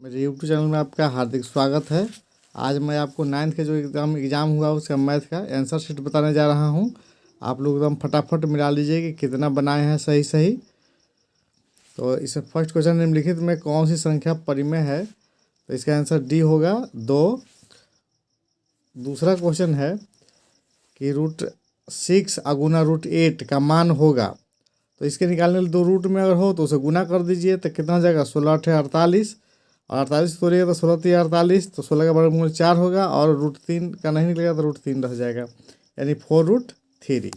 मेरे YouTube channel में आपका हार्दिक स्वागत है। आज मैं आपको 9th के जो एग्ज़ाम हुआ उसका मैथ का आंसर शीट बताने जा रहा हूं। आप लोग एकदम फटाफट मिला लीजिए कि कितना बनाए हैं सही सही। तो इस फर्स्ट क्वेश्चन निम्नलिखित में कौन सी संख्या परिमेय है, तो इसका आंसर डी होगा 2। दूसरा क्वेश्चन है कि √6 अगुना √8 का मान होगा, तो इसके निकालने के लिए दो रूट में अगर हो तो उसे गुना कर दीजिए, तो कितना हो जाएगा 16 × 48 और 48 तोड़िएगा तो 16 × 3 = 48, तो 16 का वर्गमूल 4 होगा और √3 का नहीं निकलेगा तो √3 रह जाएगा, यानी 4√3।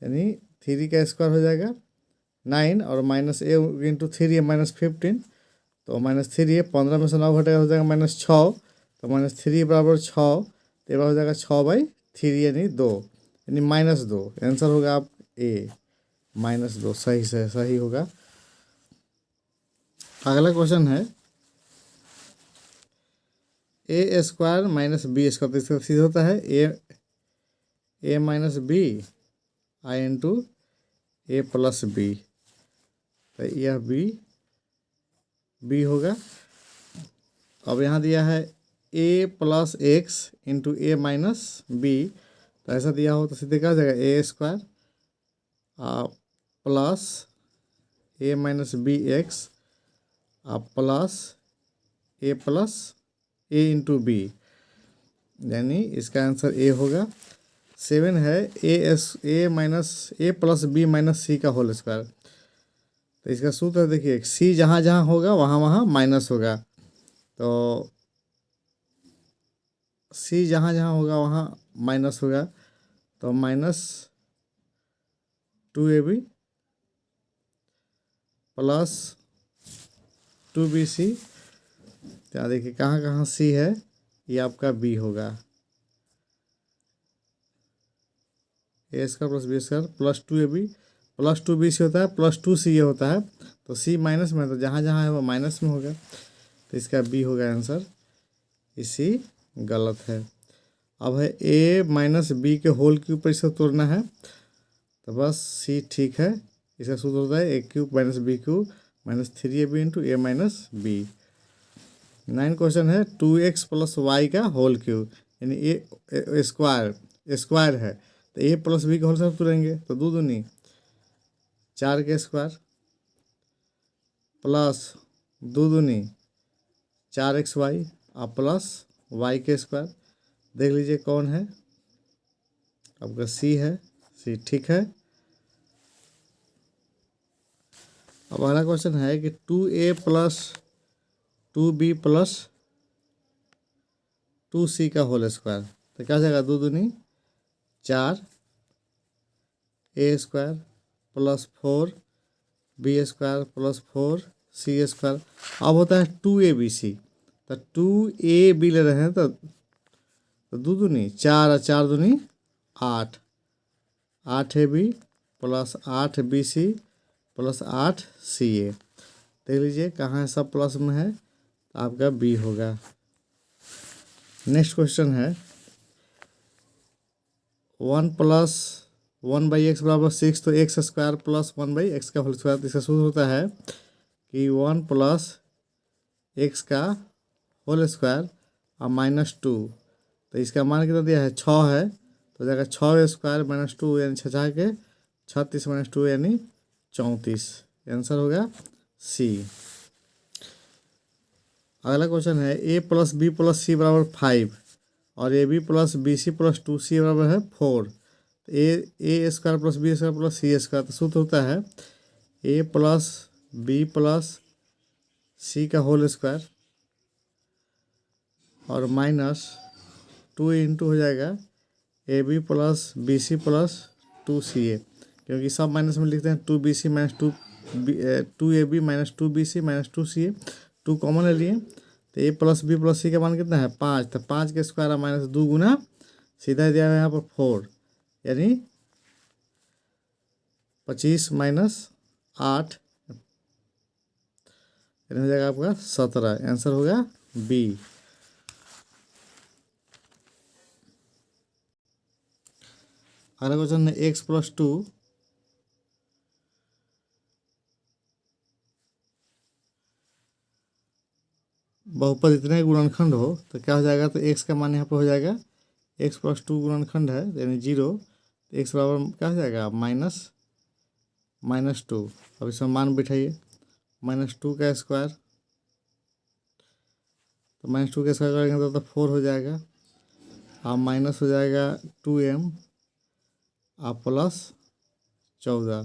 यानी 3 का स्क्वायर हो जाएगा 9 और -a × 3 है -15, तो -3 है 15 में से 9 घटेगा हो जाएगा -6, तो -3 = 6, तो ये हो जाएगा 6/3 यानी 2, यानी -2 आंसर होगा आप ए -2 सही से सही होगा। अगला क्वेश्चन है a² - b², तो इसका सीधा होता है a - b i × a + b, तो यह b होगा। अब यहाँ दिया है a + x × a - b, तो ऐसा दिया हो तो सीधे क्या हो जाएगा a² plus a - bx plus a × b, यानी इसका आंसर ए होगा। 7 है a + b - c का होल स्क्वायर, तो इसका सूत्र देखिए c जहाँ जहाँ होगा वहाँ वहाँ माइनस होगा, तो c जहाँ जहाँ होगा वहाँ माइनस होगा, तो -2ab प्लस 2bc, तो देखिए कहाँ कहाँ c है, ये आपका b होगा। a² + b² plus 2ab plus 2bc होता है प्लस 2c ये होता है, तो c माइनस में, तो जहाँ जहाँ है वो माइनस में होगा, तो इसका b होगा आंसर। इसी गलत है। अब है a - b के होल क्यूब पर इसे तोड़ना है, तो बस c ठीक है। इसका सूत्र होता है a³ - b³ -3ab × a - b। 9 question है 2x + y का होल क्यूब, यानी ए स्क्वायर है, तो a + b का होल स्क्वायर तोड़ेंगे, तो 2 दूनी 4 के स्क्वायर प्लस 2 दूनी 4xy प्लस y के स्क्वायर। देख लीजिए कौन है, आपका c है, c ठीक है। अब अगला क्वेश्चन है कि 2a + 2b + 2c का होल स्क्वायर, तो क्या हो जाएगा 2 दूनी 4 a² plus 4b² plus 4c²। अब होता है 2abc, तो 2ab ले रहे हैं, तो 2 दूनी 4 और 4 दूनी 8, 8ab plus 8bc plus 8ca। देख लीजिए कहाँ है, सब प्लस में है, तो आपका b होगा। नेक्स्ट क्वेश्चन है 1 + 1/x = 6, तो x² प्लस 1/x का होल स्क्वायर, इसका सूत्र होता है कि 1 + x का होल स्क्वायर और -2, तो इसका मान कितना दिया है 6 है, तो जाएगा 6² - 2 यानी 6 के 36 - 2 यानी 34, आंसर होगा सी। अगला क्वेश्चन है a + b + c = 5 और ab + bc + 2c = 4, तो a² + b² + c², तो सूत्र होता है a + b + c का होल स्क्वायर और -2 इंटू हो जाएगा ab + bc + 2ca, क्योंकि सब माइनस में लिखते हैं 2ab - 2bc - 2ca, 2 कॉमन ले लिए, तो ए प्लस बी प्लस सी का मान कितना है 5, तो 5 के स्क्वायर माइनस 2 गुना सीधा दिया हुआ है यहाँ पर 4, यानी 25 माइनस 8 यानी हो जाएगा आपका 17। आंसर होगा बी। अगला क्वेश्चन है x प्लस 2 बहुपद इतने गुणनखंड हो तो क्या हो जाएगा, तो x का मान यहाँ पर हो जाएगा x प्लस 2 गुणनखंड है यानी 0, तो x बराबर क्या हो जाएगा -2। अब इसमें मान बिठाइए, -2 का स्क्वायर, तो -2 का स्क्वायर करेंगे तो 4 हो जाएगा, और माइनस हो जाएगा 2m और प्लस 14,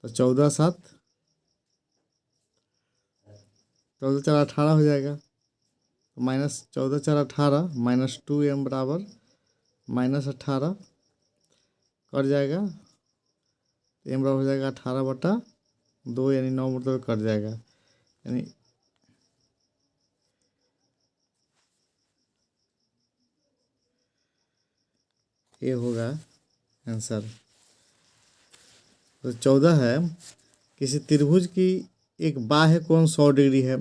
तो 14 7 14 4 18 हो जाएगा, तो -14 4 18 -2m बराबर -18 कट जाएगा, m बराबर हो जाएगा 18/2 यानी 9 मतलब कट जाएगा, यानी ये होगा आंसर। तो 14 है, किसी त्रिभुज की एक बाह्य कोण 100 डिग्री है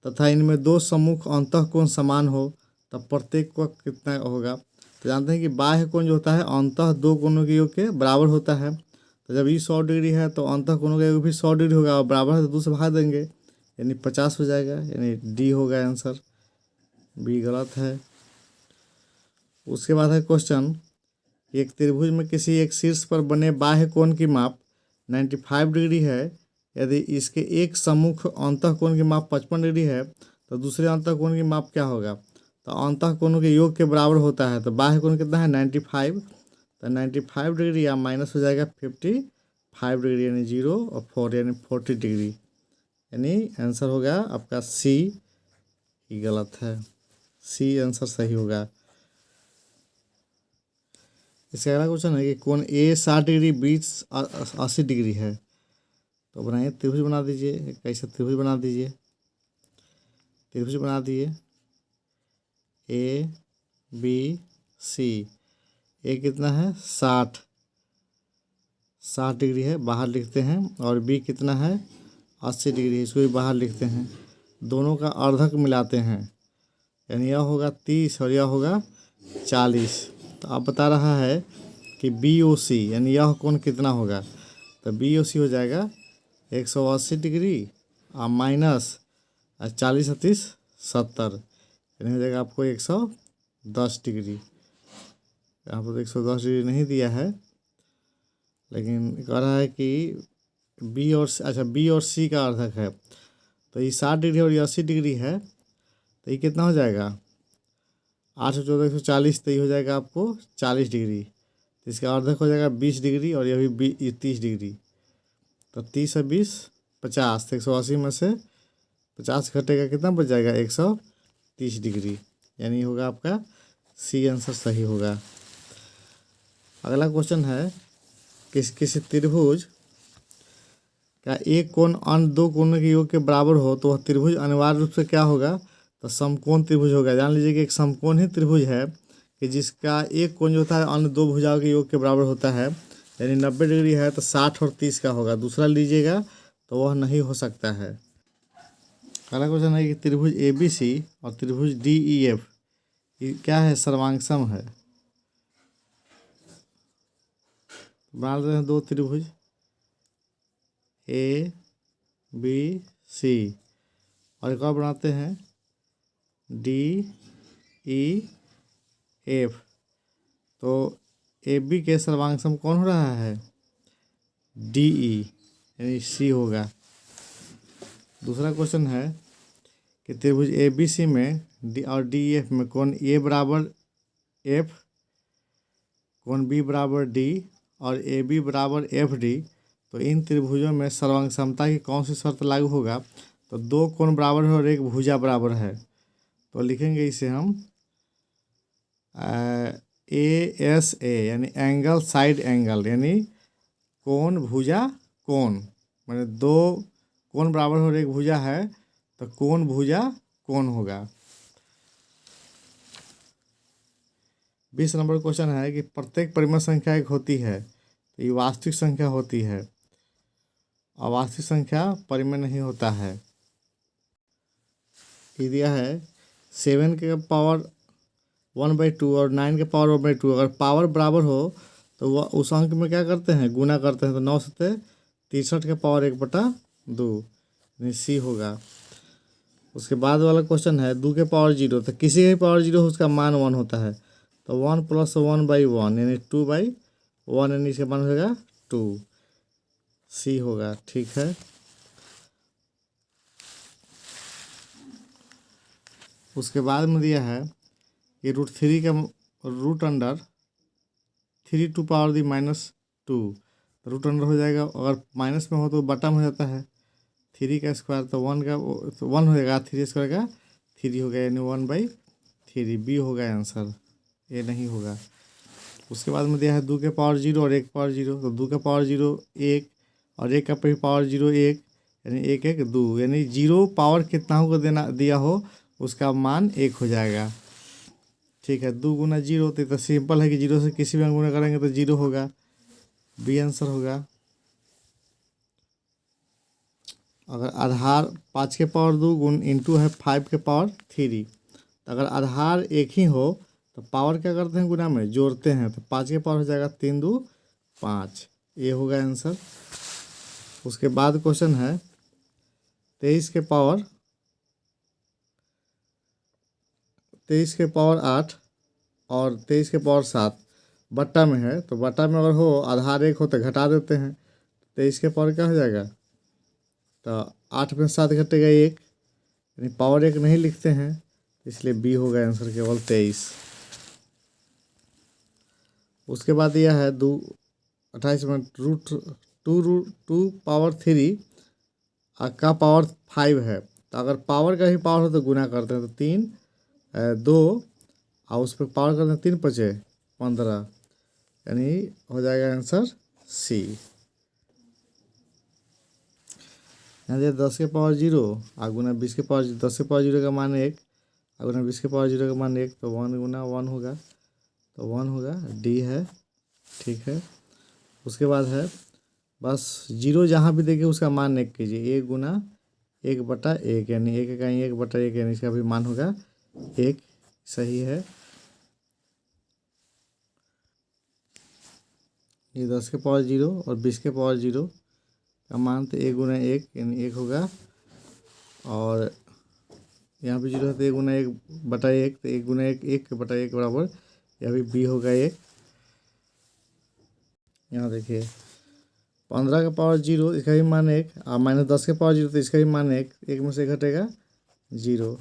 तथा इनमें दो सम्मुख अंतःकोण समान हो तब प्रत्येक को कितना होगा। तो जानते हैं कि बाह्य कोण जो होता है अंतः दो कोणों के योग के बराबर होता है, तो जब ये 100 डिग्री है तो अंतः कोणों का योग भी 100 डिग्री होगा और बराबर है तो 2 से भाग देंगे यानी 50 हो जाएगा, यानी डी होगा आंसर, बी गलत है। उसके बाद है क्वेश्चन, एक त्रिभुज में किसी एक शीर्ष पर बने बाह्य कोण की माप 95 डिग्री है, यदि इसके एक सम्मुख अंतःकोण की माप 55 डिग्री है तो दूसरे अंतःकोण की माप क्या होगा। तो अंतःकोणों के योग के बराबर होता है, तो बाह्य कोण कितना है 95, तो 95 डिग्री या माइनस हो जाएगा 55 डिग्री यानी 0 और 4 यानी 40 डिग्री, यानी आंसर होगा आपका सी ही गलत है, सी आंसर सही होगा। इसका अगला क्वेश्चन है कि कोण ए 60 डिग्री बी 80 डिग्री है, तो बनाइए त्रिभुज बना दीजिए, कैसे त्रिभुज बना दीजिए, त्रिभुज बना दिए ए बी सी, ए कितना है 60 डिग्री है बाहर लिखते हैं, और बी कितना है 80 डिग्री है इसको भी बाहर लिखते हैं, दोनों का अर्धक मिलाते हैं यानी यह होगा 30 और यह होगा 40। तो आप बता रहा है कि बी ओ सी यानी यह कोण कितना होगा, तो बी ओ सी हो जाएगा 180 डिग्री और माइनस 40 30 70 यानी हो जाएगा आपको 110 डिग्री। यहाँ पर 110 डिग्री नहीं दिया है लेकिन कह रहा है कि बी और बी और सी का अर्धक है, तो ये 60 डिग्री और ये 80 डिग्री है, तो ये कितना हो जाएगा 8 से 14 140, तो ये हो जाएगा आपको 40 डिग्री, तो इसका अर्धक हो जाएगा 20 डिग्री और यह भी 30 डिग्री, तो 30 से 20 50, तो 180 में से 50 घटेगा कितना बच जाएगा 130 डिग्री, यानी होगा आपका सी आंसर सही होगा। अगला क्वेश्चन है, किसी त्रिभुज का एक कोण अन्य दो कोणों के योग के बराबर हो तो वह त्रिभुज अनिवार्य रूप से क्या होगा, तो समकोण त्रिभुज होगा। जान लीजिए कि एक समकोण ही त्रिभुज है कि जिसका एक कोण जो होता है अन्य दो भुजाओं के योग के बराबर होता है, यानी 90 डिग्री है तो 60 और 30 का होगा, दूसरा लीजिएगा तो वह नहीं हो सकता है। अगला क्वेश्चन है कि त्रिभुज ए बी सी और त्रिभुज डी ई एफ ये क्या है, सर्वांगसम है। बना लेते हैं दो त्रिभुज ए बी सी और एक और बनाते हैं डी ई एफ, तो ए बी के सर्वांगसम कौन हो रहा है डी ई यानी सी होगा। दूसरा क्वेश्चन है कि त्रिभुज ए बी सी में डी और डी एफ में कोण ए बराबर एफ, कोण बी बराबर डी और ए बी बराबर एफ डी, तो इन त्रिभुजों में सर्वांग समता की कौन सी शर्त लागू होगा। तो दो कोण बराबर है और एक भुजा बराबर है, तो लिखेंगे इसे हम ए एस ए यानी एंगल साइड एंगल, यानी कोण भुजा कोण, मैंने दो कोण बराबर है और एक भुजा है तो कोण भुजा कोण होगा। 20 नंबर क्वेश्चन है कि प्रत्येक परिमेय संख्या एक होती है, तो ये वास्तविक संख्या होती है, अवास्तविक संख्या परिमेय नहीं होता है। ये दिया है 7 के पावर 1/2 और 9 के पावर 1/2, अगर पावर बराबर हो तो वह उस अंक में क्या करते हैं, गुना करते हैं। तो 9 सत्ते 63 के पावर 1/2 यानी सी होगा। उसके बाद वाला क्वेश्चन है 2 के पावर 0, तो किसी के पावर 0 हो उसका मान 1 होता है। तो 1 + 1/1 यानी 2/1 यानी इसका मान होगा 2, सी होगा। ठीक है। उसके बाद में दिया है कि √3 का root under 3 to power the -2, root under हो जाएगा, अगर माइनस में हो तो बटा में हो जाता है। 3 का स्क्वायर तो 1 का तो 1 हो जाएगा, 3 स्क्वायर का 3 हो गया यानी 1/3, बी होगा आंसर, ये नहीं होगा। उसके बाद में दिया है 2 के पावर 0 और 1 के पावर 0, तो 2 का पावर 0 1 और 1 का पावर 0 1 यानी 1 1 2 यानी 0 पावर कितना को देना दिया हो उसका मान 1 हो जाएगा। ठीक है। 2 गुना 0 तो सिंपल है कि 0 से किसी भी अंक गुना करेंगे तो 0 होगा, बी आंसर होगा। अगर आधार 5 के पावर 2 गुण इंटू है 5 के पावर 3, तो अगर आधार एक ही हो तो पावर क्या करते हैं, गुना में जोड़ते हैं। तो 5 के पावर हो जाएगा 3 2 5, ये होगा आंसर। उसके बाद क्वेश्चन है 23 के पावर 8 और 23 के पावर 7 बट्टा में है, तो बट्टा में अगर हो आधार एक हो तो घटा देते हैं। 23 के पावर क्या हो जाएगा, तो 8 में 7 घटेगा 1 यानी पावर 1 नहीं लिखते हैं, इसलिए बी होगा आंसर केवल 23। उसके बाद यह है 28 में √2 पावर 3 का पावर 5 है, तो अगर पावर का ही पावर हो तो गुना करते हैं। तो 3 2 और उस पर पावर करते हैं 3 5 15 यानी हो जाएगा आंसर सी। यहाँ दिया 10 के पावर 0 और गुना 20 के पावर 10 के पावर 0 का मान 1 और गुना 20 के पावर 0 का मान 1, तो 1 गुना 1 होगा, तो 1 होगा, डी है। ठीक है। उसके बाद है बस 0 जहाँ भी देखिए उसका मान 1 कीजिए, 1 गुना 1/1 यानी 1 का 1/1 यानी इसका भी मान होगा 1, सही है। ये 10 के पावर 0 और 20 के पावर 0 का मान तो 1 गुना 1 यानी 1 होगा, और यहाँ भी 0 है तो 1 गुना 1/1, तो 1 गुना 1 1/1 बराबर, यह भी बी होगा 1। यहाँ देखिए 15 का पावर 0 इसका भी मान 1 और -10 के पावर 0 तो इसका भी मान 1, 1 में से घटेगा 0।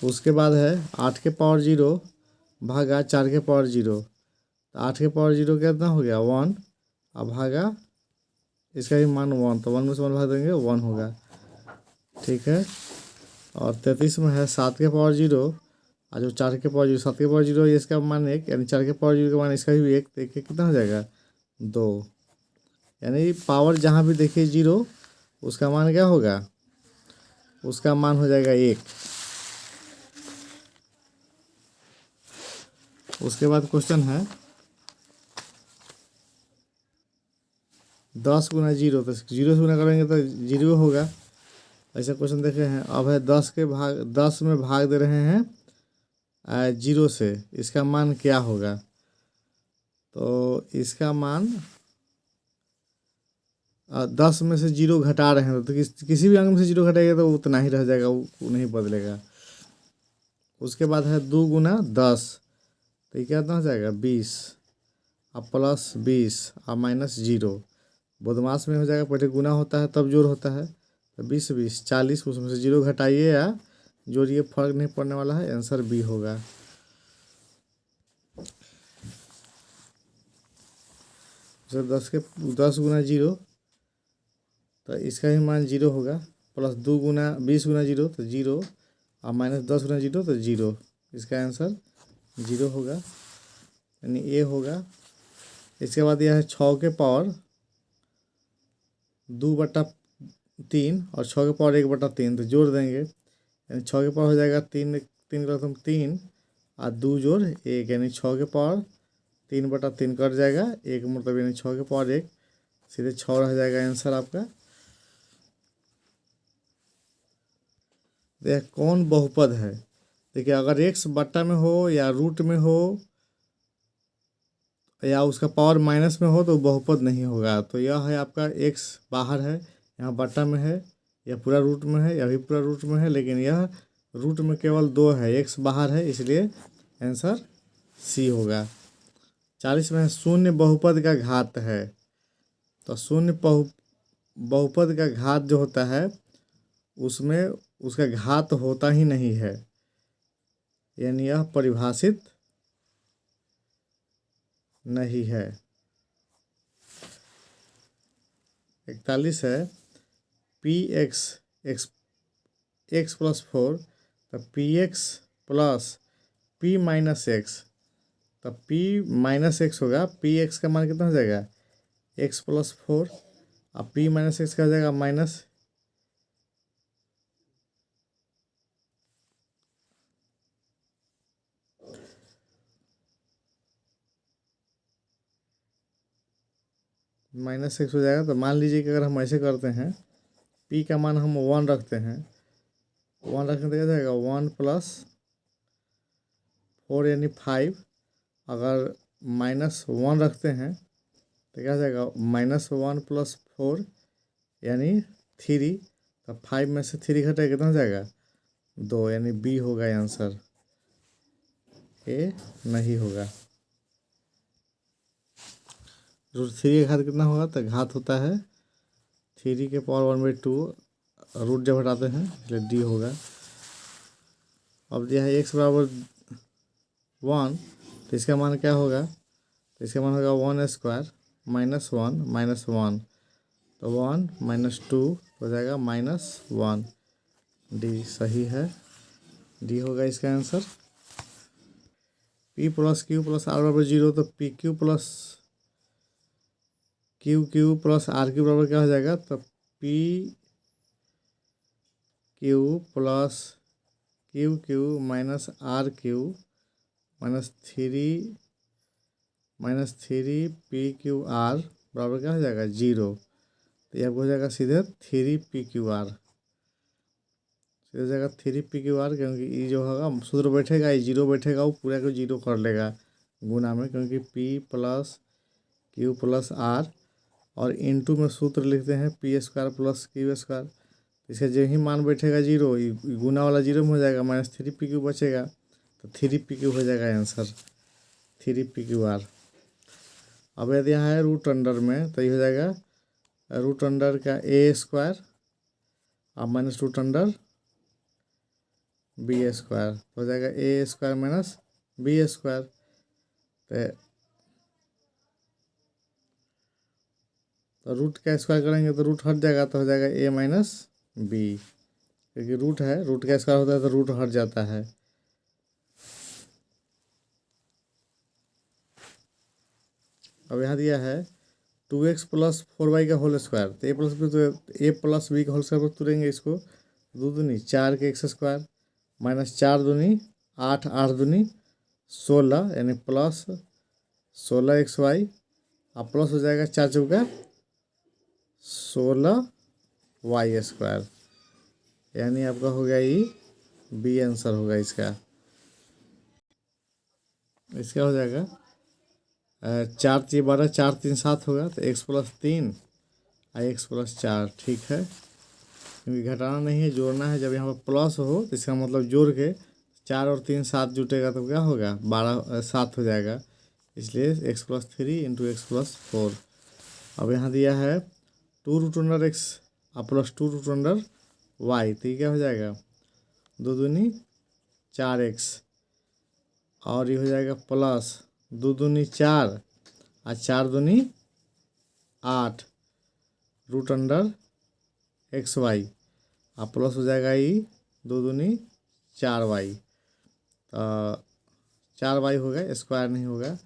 उसके बाद है 8 के पावर 0 भागा 4 के पावर 0, तो 8 के पावर 0 कितना हो गया 1 और भागा इसका भी मान 1, तो 1 में से 1 भाग देंगे 1 होगा। ठीक है। और 33 में है 7 के पावर 0 और जो 4 के पावर 0, 7 के पावर 0 इसका मान 1 यानी 4 के पावर 0 का मान इसका भी 1, तो 1 कितना हो जाएगा 2, यानी पावर जहाँ भी देखिए 0 उसका मान क्या होगा, उसका मान हो जाएगा 1। उसके बाद क्वेश्चन है 10 गुना 0, तो 0 से गुना करेंगे तो 0 होगा, ऐसा क्वेश्चन देखे हैं। अब है 10 में भाग दे रहे हैं 0 से, इसका मान क्या होगा, तो इसका मान 10 में से 0 घटा रहे हैं, तो किसी भी अंक में से 0 घटाएगा तो उतना ही रह जाएगा, वो नहीं बदलेगा। उसके बाद है 2 गुना 10, तो ये कितना हो जाएगा 20 और प्लस 20 और -0, बदमाश में हो जाएगा, पहले गुना होता है तब जोड़ होता है, तो 20 20 40, उसमें से 0 घटाइए या जोड़िए, फर्क नहीं पड़ने वाला है, आंसर बी होगा। जब 10 गुना 0 तो इसका भी मान 0 होगा, प्लस 20 गुना 0 तो 0 और -10 गुना 0 तो 0, इसका आंसर 0 होगा यानी ए होगा। इसके बाद यह है 6 के पावर 2/5 3 और 6 के पावर 1/3, तो जोड़ देंगे यानी 6 के पावर हो जाएगा 3 और 2 जोड़ 1 यानी 6 के पावर 3/3 कट जाएगा, 1 मतलब यानी 6 के पावर 1, सीधे 6 रह जाएगा आंसर आपका। देख कौन बहुपद है, देखिए अगर x बट्टा में हो या रूट में हो या उसका पावर माइनस में हो तो बहुपद नहीं होगा। तो यह है आपका x बाहर है, यहाँ बट्टा में है, या पूरा रूट में है, या भी पूरा रूट में है, लेकिन यह रूट में केवल 2 है, x बाहर है, इसलिए आंसर सी होगा। 40 में शून्य बहुपद का घात है, तो शून्य बहुपद का घात जो होता है उसमें उसका घात होता ही नहीं है, यानी यह परिभाषित नहीं है। 41 है पी एक्स एक्स प्लस 4, तो P x plus P minus x, तो पी माइनस एक्स होगा, पी एक्स का मान कितना हो जाएगा x+4, अब पी माइनस एक्स का हो जाएगा माइनस -x हो जाएगा। तो मान लीजिए कि अगर हम ऐसे करते हैं, p का मान हम 1 रखते हैं, 1 रखने तो क्या जाएगा 1+4 यानी 5, अगर -1 रखते हैं तो क्या जाएगा -1 + 4 यानी 3, तो 5 में से 3 घटाए कितना हो जाएगा 2, यानी बी होगा आंसर, ए नहीं होगा। √3 का घात कितना होगा, तो घात होता है 3 के पावर 1/2, रूट जब हटाते हैं इसलिए डी होगा। अब दिया है x बराबर 1, तो इसका मान क्या होगा, तो इसका मान होगा 1² -1 तो 1 -2 हो जाएगा -1, डी सही है, डी होगा इसका आंसर। p + q + r बराबर 0, तो pq + qq + rq बराबर क्या हो जाएगा, तो pq + qq - rq -3 बराबर क्या हो जाएगा 0, तो ये आपको हो जाएगा सीधे 3pqr, सीधे हो जाएगा 3pqr, क्योंकि ये जो होगा सूत्र बैठेगा, ये 0 बैठेगा, वो पूरा को 0 कर लेगा गुना में, क्योंकि p + q + r और इनटू में सूत्र लिखते हैं p² + q², इसका जो ही मान बैठेगा 0, गुना वाला 0 में हो जाएगा, -3pq बचेगा, तो 3pq हो जाएगा आंसर, 3pqr। अब यदि यहाँ है रूट अंडर में, तो ये हो जाएगा रूट अंडर का a² और माइनस रूट अंडर b², तो हो जाएगा a² - b², तो रूट का स्क्वायर करेंगे तो रूट हट जाएगा, तो हो जाएगा a - b, क्योंकि रूट है, रूट का स्क्वायर होता है तो रूट हट जाता है। अब यहाँ दिया है 2x + 4y का होल स्क्वायर, तो a + b, तो a + b का होल स्क्वायर पर तुरेंगे इसको, 2 दूनी 4 के x² -4 दूनी 8, 8 दूनी 16 यानी +16xy, अब प्लस हो जाएगा 4 चौका 16y², यानी आपका हो गया ये बी आंसर होगा इसका। इसका हो जाएगा 4 × 12 4 3 7 होगा, तो x + 3 और x + 4 ठीक है, क्योंकि घटाना नहीं है, जोड़ना है। जब यहाँ पर प्लस हो तो इसका मतलब जोड़ के 4 और 3 7 जुटेगा तो क्या होगा 12 7 हो जाएगा, इसलिए x + 3 × x + 4। अब यहाँ दिया है 2√x + 2√y, तो ये क्या हो जाएगा 2 दूनी 4x, और ये हो जाएगा प्लस 2 दूनी 4 और 4 दूनी 8 √xy, और प्लस हो जाएगा ये 2 दूनी 4y, तो 4y होगा, स्क्वायर नहीं होगा,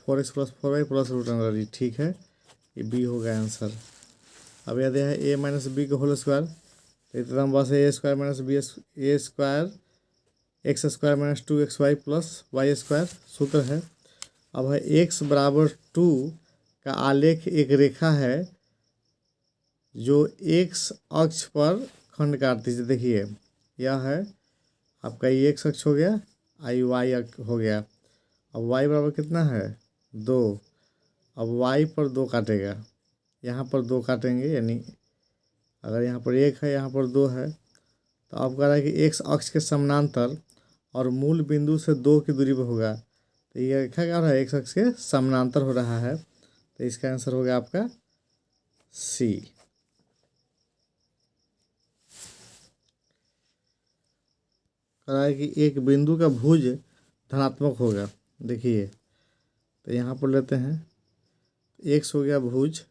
4x + 4y + √y, ठीक है, ये बी होगा आंसर। अब यह दिया है ए माइनस बी का होल स्क्वायर, तो एकदम बस a square minus b a square x square minus 2xy plus y square सूत्र है। अब है x बराबर 2 का आलेख एक रेखा है जो x अक्ष पर खंड काटती है। देखिए यह है आपका ये x अक्ष हो गया, आई वाई हो गया। अब y बराबर कितना है 2, अब y पर 2 काटेगा, यहाँ पर 2 काटेंगे, यानी अगर यहाँ पर 1 है यहाँ पर 2 है, तो अब कह रहा है कि x अक्ष के समानांतर और मूल बिंदु से 2 की दूरी पर होगा। तो ये रेखा क्या हो रहा है x अक्ष के समानांतर हो रहा है, तो इसका आंसर हो गया आपका सी। कह रहा है कि एक बिंदु का भुज धनात्मक होगा। देखिए तो यहाँ पर लेते हैं, x हो गया भुज,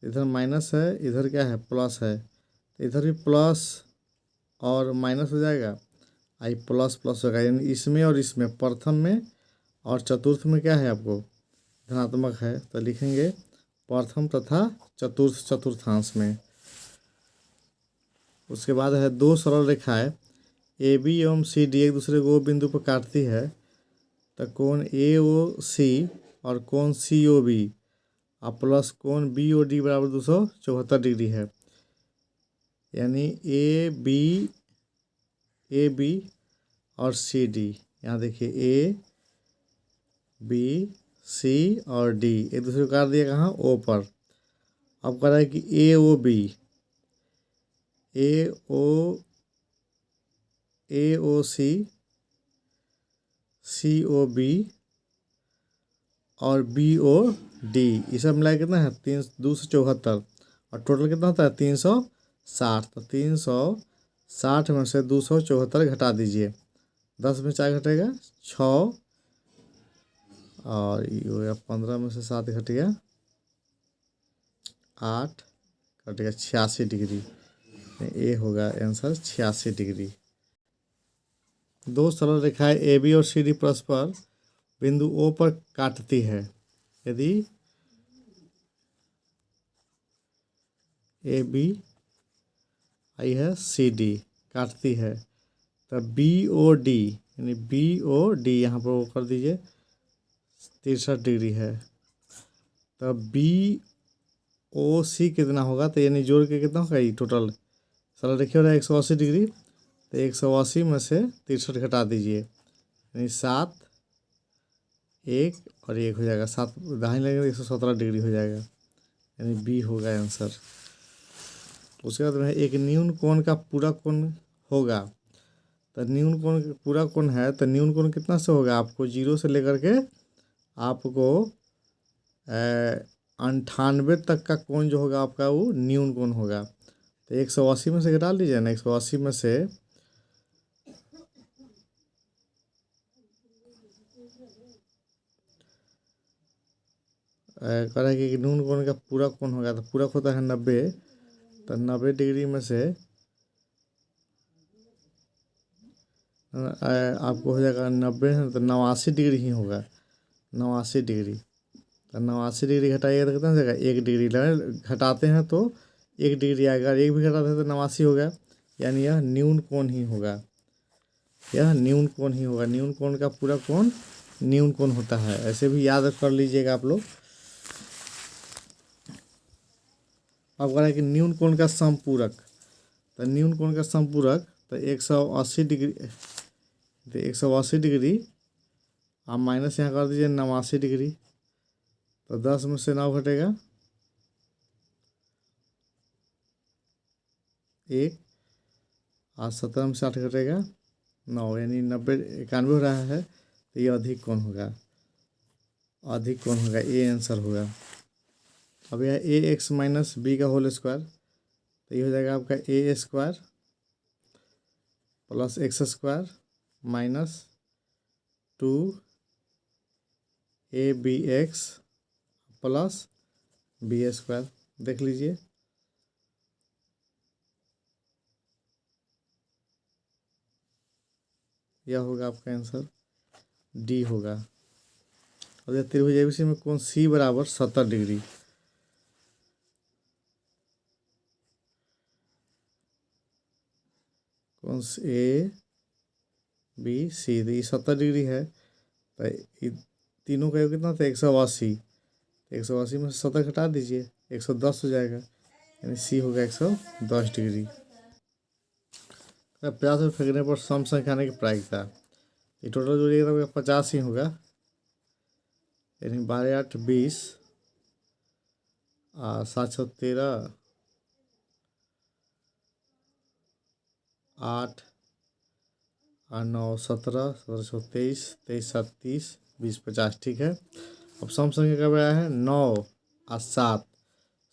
इधर माइनस है, इधर क्या है प्लस है, तो इधर भी प्लस और माइनस हो जाएगा, आई प्लस प्लस होगा, यानी इसमें और इसमें प्रथम में और चतुर्थ में क्या है आपको धनात्मक है, तो लिखेंगे प्रथम तथा चतुर्थांश में। उसके बाद है दो सरल रेखाएं ए बी एवं सी डी एक दूसरे को बिंदु पर काटती है, तो कोण ए ओ सी और कोण सी ओ बी और प्लस कोण बी ओ डी बराबर 274 डिग्री है। यानी ए बी और सी डी, यहाँ देखिए ए बी सी और डी एक दूसरे को काट दिया कहाँ ओ पर। अब कह रहा है कि ए ओ बी ए ओ सी ओ बी और बी ओ डी, ये सब मिला कितना है 274 और टोटल कितना होता है 360। तो 360 में से 274 घटा दीजिए, 10 में 4 घटेगा 6 और ये हो गया 15 में से 7 घट गया 8, कटेगा 86 डिग्री। ए होगा आंसर 86 डिग्री। दो सरल रेखाएं ए बी और सी डी परस्पर बिंदु ओ पर काटती है। यदि ए बी आई है सी डी काटती है, तब बी ओ डी यानी बी ओ डी यहाँ पर वो कर दीजिए 63 डिग्री है, तब बी ओ सी कितना होगा, तो यानी जोड़ के कितना होगा ये टोटल सरल रेखा हो रहा है 180 डिग्री, तो 180 में से 63 घटा दीजिए, यानी 7 1 और 1 हो जाएगा, 7 दाहिने लगेगा 117 डिग्री हो जाएगा, यानी बी होगा आंसर। उसके बाद में एक न्यून कोण का पूरा कोण होगा, तो न्यून कोण पूरा कोण है, तो न्यून कोण कितना से होगा, आपको 0 से लेकर के आपको 98 तक का कोण जो होगा आपका वो न्यून कोण होगा। तो 180 में से घटा लीजिए ना, 180 में से कह रहा है कि न्यून कोण का पूरा कोण होगा, तो पूरा होता है 90, तो 90 डिग्री में से आपको हो जाएगा 90 है तो 89 डिग्री ही होगा, 89 डिग्री। तो 89 डिग्री घटाइएगा तो कितना हो जाएगा 1 डिग्री, घटाते हैं तो 1 डिग्री आएगा, 1 भी घटाते हैं तो 89 होगा, यानी यह न्यून कोण ही होगा, यह न्यून कोण ही होगा। न्यून कोण का पूरा कोण न्यून कोण होता है, ऐसे भी याद कर लीजिएगा आप लोग। अब कह रहा है कि न्यून कोण का समपूरक, तो न्यून कोण का समपूरक तो 180 डिग्री, तो 180 डिग्री आप माइनस यहाँ कर दीजिए 89 डिग्री, तो 10 में से 9 घटेगा 1 और 17 में से 8 घटेगा 9, यानी 90 91 हो रहा है, तो ये अधिक कोण होगा, अधिक कोण होगा, ए आंसर होगा। अब यह ए एक्स माइनस बी का होल स्क्वायर, तो ये हो जाएगा आपका a square plus x square minus 2 a b x plus b square. देख लीजिए यह होगा आपका आंसर, डी होगा। अब यह त्रिभुज एबीसी में कोण सी बराबर 70 डिग्री, कौन सी ए बी सी, तो ये 70 डिग्री है, तो ये तीनों का योग कितना था 180, 180 में से 70 घटा दीजिए 110 हो जाएगा, यानी सी हो गया 110 डिग्री। 50 में फेंकने पर सम संख्या आने की प्रायिकता, ये टोटल जोड़िएगा तो 50 ही होगा, यानी 12 8 20 7 6 13 8 और 9 17 17 6 23 23 7 30 20 50, ठीक है। अब सम संख्या कब आया है 9 और 7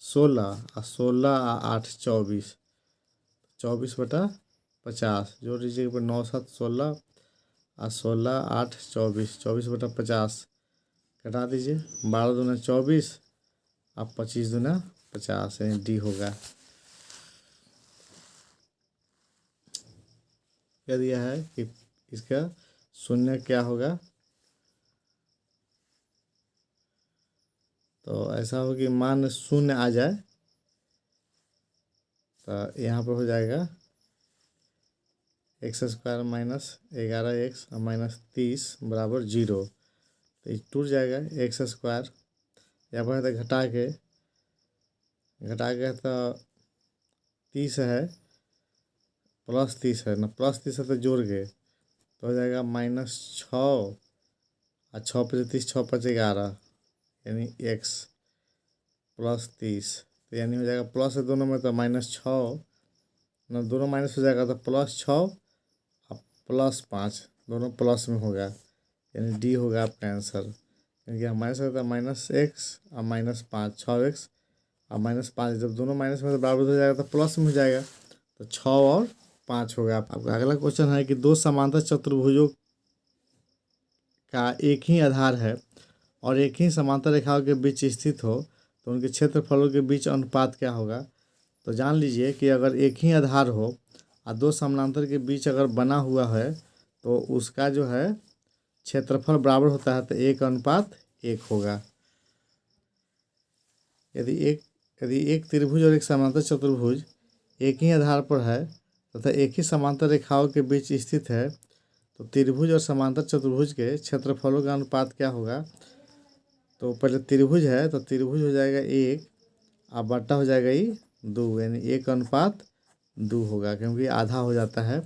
16 और 16 और 8 24, 24/50 जोड़ दीजिएगा 9 7 16 और 16 8 24, 24/50 घटा दीजिए, 12 दूना 24 और 25 दूना 50, यानी डी होगा। क्या दिया है कि इसका शून्य क्या होगा, तो ऐसा हो कि मान शून्य आ जाए, तो यहाँ पर हो जाएगा x² माइनस 11x और माइनस 30 बराबर 0, तो ये टूट जाएगा x², यहाँ पर है तो घटा के तो 30 है प्लस 30 है ना, प्लस 30 है तो जोड़ के तो हो जाएगा -6 और 6 × 30 6 × 5 11, यानी x प्लस 30, तो यानी हो जाएगा प्लस है दोनों में तो -6 ना, दोनों माइनस हो जाएगा तो +6 और +5 दोनों प्लस में होगा, यानी डी होगा आपका आंसर। क्योंकि हमारे साथ -x और -5 6x और -5, जब दोनों माइनस में तो बराबर हो जाएगा तो प्लस में हो जाएगा, तो 6 और 5 होगा। आपका अगला क्वेश्चन है कि दो समांतर चतुर्भुजों का एक ही आधार है और एक ही समांतर रेखाओं के बीच स्थित हो तो उनके क्षेत्रफलों के बीच अनुपात क्या होगा। तो जान लीजिए कि अगर एक ही आधार हो और दो समानांतर के बीच अगर बना हुआ है तो उसका जो है क्षेत्रफल बराबर होता है, तो 1:1 होगा। यदि एक त्रिभुज और एक समांतर चतुर्भुज एक ही आधार पर है तथा एक ही समांतर रेखाओं के बीच स्थित है तो त्रिभुज और समांतर चतुर्भुज के क्षेत्रफलों का अनुपात क्या होगा। तो पहले त्रिभुज है तो त्रिभुज हो जाएगा 1 और बट्टा हो जाएगा ये 2, यानी 1:2 होगा, क्योंकि आधा हो जाता है,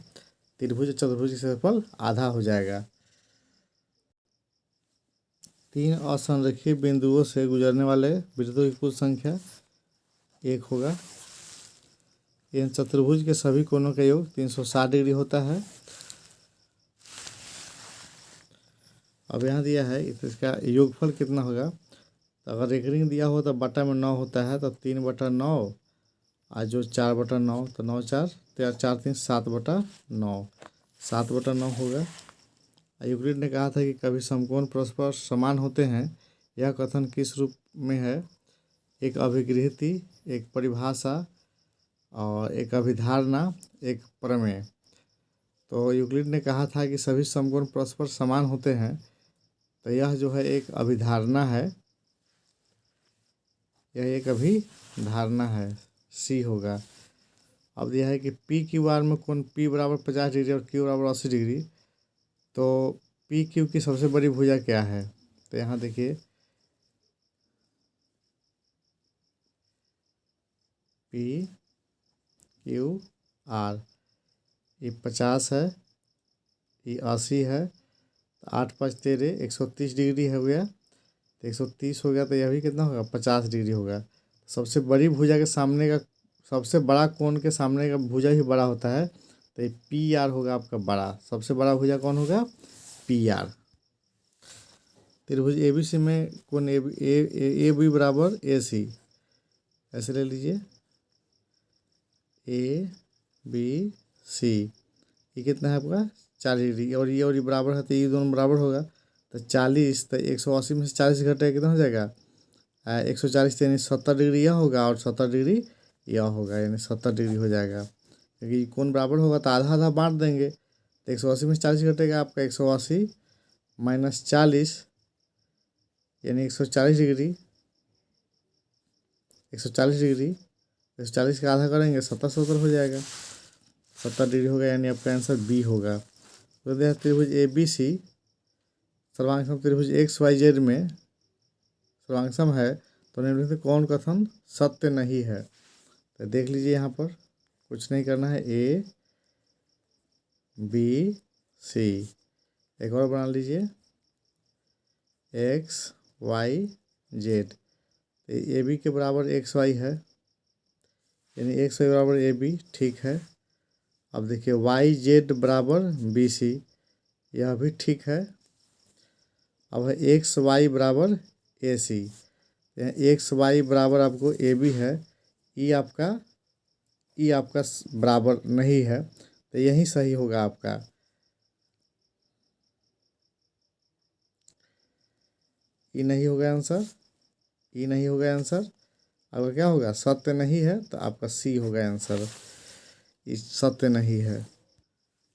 त्रिभुज और चतुर्भुज का क्षेत्रफल आधा हो जाएगा। 3 असंरेखीय बिंदुओं से गुजरने वाले वृत्तों की कुल संख्या 1 होगा। इन चतुर्भुज के सभी कोणों का योग 360 डिग्री होता है। अब यहाँ दिया है तो इसका योगफल कितना होगा, तो अगर एक रिंग दिया हो तो बटा में 9 होता है, तो 3/9 और जो 4/9, तो 9 4 4 3 7/9, 7/9 होगा। यूक्लिड ने कहा था कि कभी समकोण परस्पर समान होते हैं, यह कथन किस रूप में है। एक अभिगृहित, एक परिभाषा और एक अभिधारणा, एक प्रमेय। तो यूक्लिड ने कहा था कि सभी समकोण परस्पर समान होते हैं, तो यह जो है एक अभिधारणा है, यह एक अभिधारणा है, सी होगा। अब यह है कि पी क्यू आर में कोण P बराबर 50 डिग्री और Q बराबर 80 डिग्री, तो पी क्यू की सबसे बड़ी भुजा क्या है। तो यहाँ देखिए पी क्यू आर, ये 50 है, ये 80 है, तो 8 5 13 130 डिग्री हो गया, तो 130 हो गया, तो यह भी कितना होगा 50 डिग्री होगा। सबसे बड़ी भुजा के सामने का, सबसे बड़ा कोण के सामने का भुजा ही बड़ा होता है, तो ये पी आर होगा आपका बड़ा, सबसे बड़ा भुजा कौन होगा पी आर। त्रिभुज ABC में कोण ए बी बराबर AC, ऐसे ले लीजिए ABC, ये कितना है आपका 40 डिग्री, और ये बराबर है, तो ये दोनों बराबर होगा, तो 40, तो 180 में से 40 घटेगा कितना हो जाएगा 140, यानी 70 डिग्री यह होगा और 70 डिग्री यह होगा, यानी 70 डिग्री हो जाएगा। क्योंकि कोण बराबर होगा तो आधा आधा बांट देंगे, तो 180 में से 40 घटेगा आपका 180 - 40, यानी 140 डिग्री, 140 डिग्री 140 का आधा करेंगे 70 70 हो जाएगा। 70 डिग्री होगा, यानी आपका आंसर बी होगा। तो देखिए त्रिभुज ए बी सी सर्वांगसम त्रिभुज एक्स वाई जेड में सर्वांगसम है, तो निम्नलिखित कौन कथन सत्य नहीं है। तो देख लीजिए यहाँ पर कुछ नहीं करना है, ए बी सी, एक और बना लीजिए एक्स वाई जेड। तो ए बी के बराबर एक्स वाई है, यानी एक्स वाई बराबर ए बी, ठीक है। अब देखिए वाई जेड बराबर बी सी, यह भी ठीक है। अब है एक्स वाई बराबर ए सी, एक्स वाई बराबर आपको ए बी है, ई आपका बराबर नहीं है, तो यही सही होगा आपका। ई नहीं होगा आंसर, ई नहीं होगा आंसर। अगर क्या होगा, सत्य नहीं है, तो आपका सी होगा आंसर, ये सत्य नहीं है।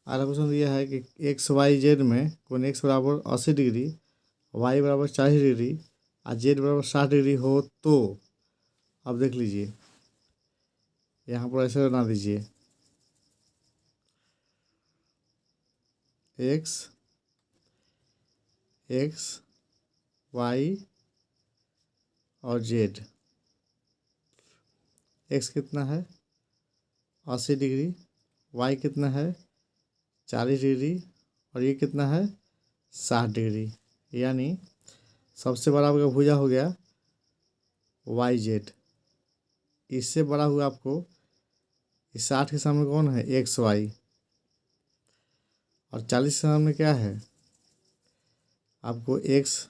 अगला क्वेश्चन दिया है कि एक्स वाई जेड में कोण एक्स बराबर 80 डिग्री, वाई बराबर 40 डिग्री और जेड बराबर 60 डिग्री हो तो। अब देख लीजिए यहाँ पर ऐसे बना दीजिए एक्स वाई और जेड। एक्स कितना है 80 डिग्री, वाई कितना है 40 डिग्री और ये कितना है 60 डिग्री, यानी सबसे बड़ा आपका भुजा हो गया वाई जेड। इससे बड़ा हुआ आपको इस 60 के सामने कौन है, एक्स वाई, और 40 के सामने क्या है आपको एक्स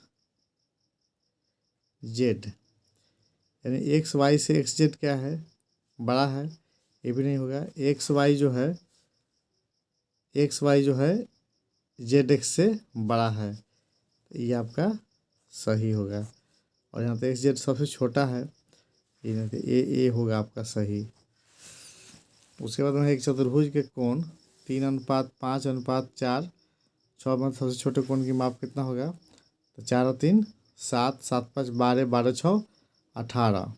जेड, यानी एक्स वाई से एक्स जेड क्या है, बड़ा है, ये भी नहीं होगा। एक्स वाई जो है जेड एक्स से बड़ा है, तो ये आपका सही होगा। और यहाँ पे एक्स जेड सबसे छोटा है, ये होगा आपका सही। उसके बाद में एक चतुर्भुज के कोण 3:5:4 6 में सबसे छोटे कोण की माप कितना होगा, तो 4 और 3 7, 7 5 12, 12 6 18,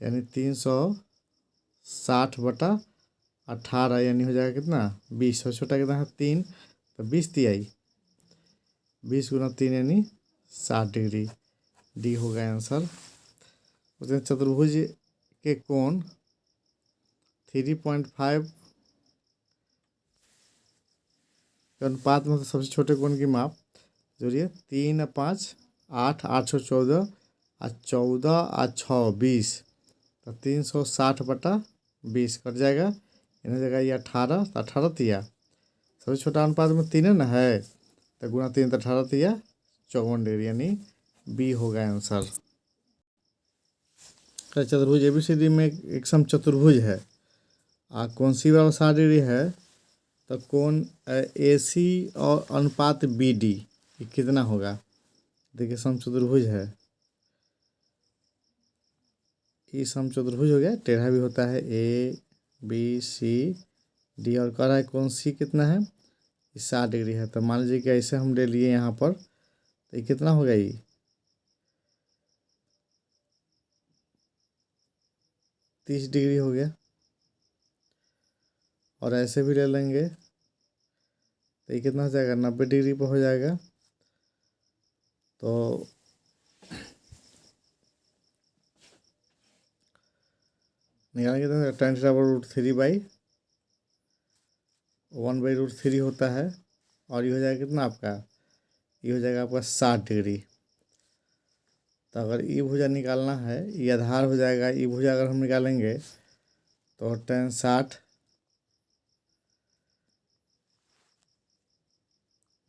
यानी 360/18, यानी हो जाएगा कितना 20। सबसे छोटा कितना है 3, तो 20 तिहाई 20 × 3 यानी 60 डिग्री, डी होगा आंसर। उसमें चतुर्भुज के कोण 3.5 के अनुपात में सबसे छोटे कोण की माप जोड़िए 3 और 5 8, 8 और 14 और 14 और 6 20, तो 360/20 कट जाएगा, इन हो जाएगा ये 18, तो 18 तिया सबसे छोटा अनुपात में 3 है ना, है तो गुणा 3 तो 18 तिया 54 डिग्री, यानी बी होगा आंसर। चतुर्भुज ABCD में एक सम चतुर्भुज है, कौन सी बराबर 60 डिग्री है, तो कोण AC और अनुपात BD ये कितना होगा। देखिए सम चतुर्भुज है, ये सम चतुर्भुज हो गया, टेढ़ा भी होता है ABCD, और कह रहा है कौन सी कितना है, 60 डिग्री है। तो मान लीजिए कि ऐसे हम ले लिए यहाँ पर, तो ये कितना होगा, ये 30 डिग्री हो गया। और ऐसे भी ले लेंगे तो ये कितना हो जाएगा 90 डिग्री पर हो जाएगा। तो निकालेंगे तो tan θ/√3/1/√3 होता है, और ये हो जाएगा कितना आपका, ये हो जाएगा आपका 60 डिग्री। तो अगर ई भुजा निकालना है, ये आधार हो जाएगा, ई भुजा अगर हम निकालेंगे तो tan 60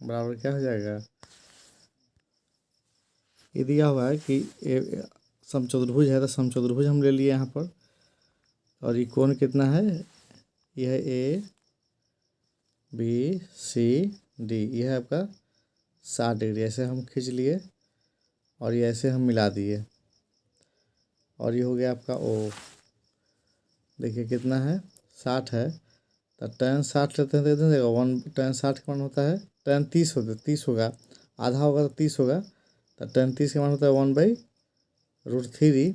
बराबर क्या हो जाएगा, ये दिया हुआ है कि समचतुर्भुज है, तो समचतुर्भुज हम ले लिए यहाँ पर, और ये कोण कितना है, यह है ABCD, यह है आपका 60 डिग्री, ऐसे हम खींच लिए और ये ऐसे हम मिला दिए, और ये हो गया आपका O। देखिए कितना है 60 है, तो tan 60 लेते हैं तो कितना देगा 1, tan 60 का मान होता है tan 30 होता है, 30 होगा, आधा होगा तो 30 होगा, तो tan 30 का मान होता है 1/√3,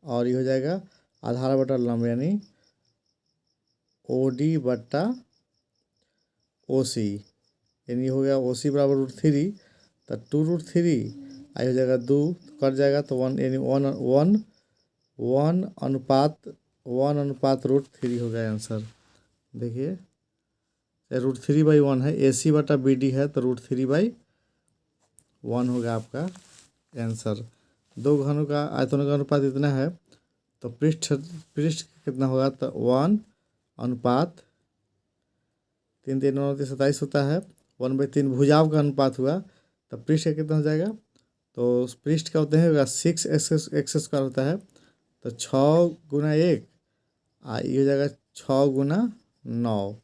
और ये हो जाएगा आधार बटा लंब, यानी OD बट्टा OC, यानी हो गया OC बराबर √3, तो 2√3 आई हो जाएगा 2, कट जाएगा तो 1, यानी 1:1 हो गया आंसर। देखिए √3/1 है, AC बटा BD है तो √3/1 होगा आपका आंसर। दो घनों का आयतनों का अनुपात इतना है तो पृष्ठ पृष्ठ कितना होगा, तो 1:3 होता है। 1/3 भुजाओं का अनुपात हुआ तो पृष्ठ का कितना हो जाएगा, तो पृष्ठ का होते हैं 6x² होता है, तो 6×1 ये हो जाएगा 6×9,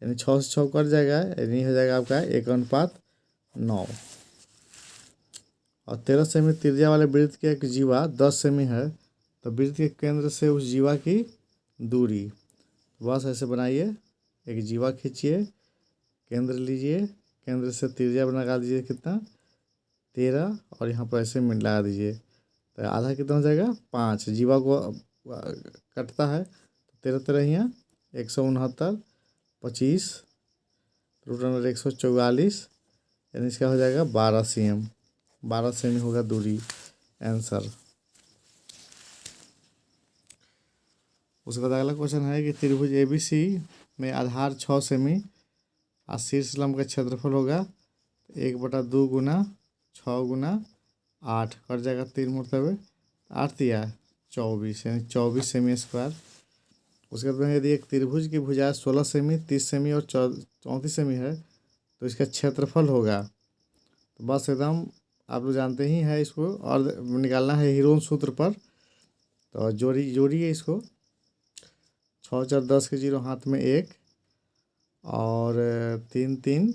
यानी 6 से 6 कट जाएगा, यानी हो जाएगा आपका 1:9। और 13 सेमी त्रिज्या वाले वृत्त के एक जीवा 10 सेमी है, तो वृत्त के केंद्र से उस जीवा की दूरी, बस ऐसे बनाइए, एक जीवा खींचिए, केंद्र लीजिए, केंद्र से त्रिज्या बना लगा दीजिए कितना 13, और यहाँ पर ऐसे मिनट लगा दीजिए, तो आधा कितना हो जाएगा 5। जीवा को कटता है 13 यहाँ 169, 25 √144, यानी इसका हो जाएगा 12 cm, 12 सेमी होगा दूरी आंसर। उसके बाद अगला क्वेश्चन है कि त्रिभुज ABC में आधार 6 सेमी और शीर्ष लंब का क्षेत्रफल होगा 1/2 गुना 6 गुना 8, कट जाएगा 3 मरतबे 8 या 24, यानी 24 सेमी स्क्वायर। उसके बाद यदि एक त्रिभुज की भुजा 16 सेमी, 30 सेमी और 34 सेमी है तो इसका क्षेत्रफल होगा, तो बस एकदम आप लोग जानते ही हैं इसको, और निकालना है हीरोन सूत्र पर। तो जोड़िए इसको, 6 4 10 के 0, हाथ में 1, और 3 3